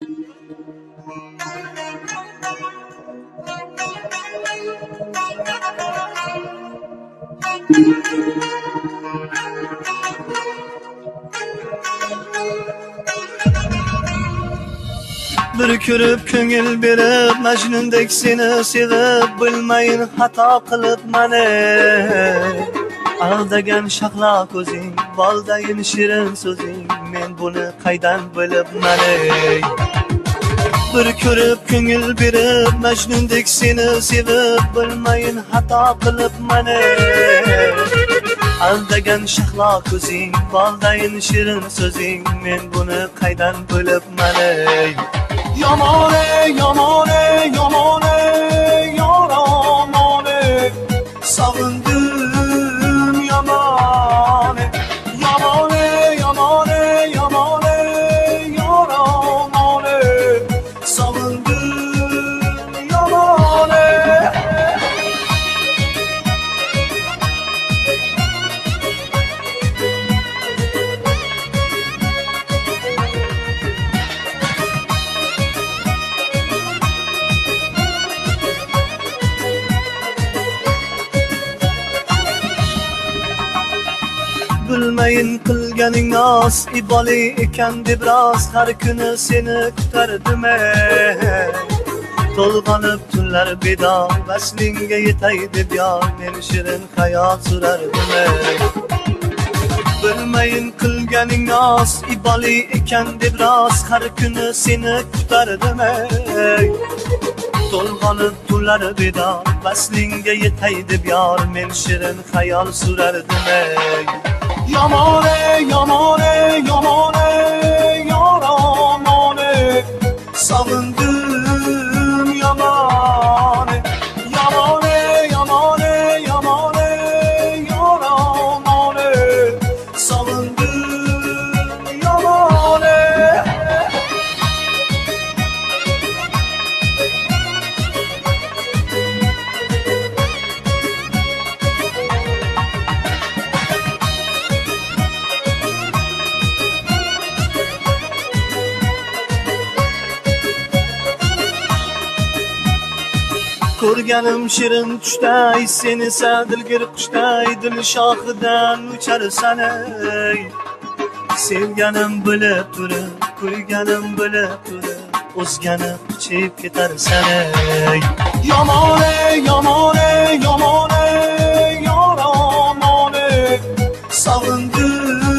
Bir ko'rib ko'ngil berib Majnundek seni sevib bilmayin xato qilib mani aldagan shahlo ko'zing boldayin shirin so'zing men buni qaydan bilib mani bir ko'rib ko'ngil berib Majnundek seni sevib bilmayin xato qilib mani aldagan shahlo ko'zing boldayin shirin so'zing men buni qaydan bilib mani Yamane, yamane, yamane, yaramane Savundım yamane Yamane, yamane, yamane, yaramane Savundım yamane Bilmeyin qilganing nos iboli ekan deb rost har kuni seni kutardim to'lg'anib tunlar bedor vaslingga yetay deb yor men shirin xayol surardim bilmeyin qilganing nos iboli ekan deb rost har kuni seni kutardim to'lg'anib tunlar bedor vaslingga yetay deb yor men shirin xayol surardim Yamane, yamane, yamane, yaramane Savundım yamane Yamane, yamane, yamane, yaramane Savundım yamane Ko'rganim shirin tushday seni sadilgir qushday dil shoxidan ucharsan ey sevganim bilib turib qo'yganim bilib turib o'zgani quchib ketarsan ey yamane yamane yamane yaramane savundim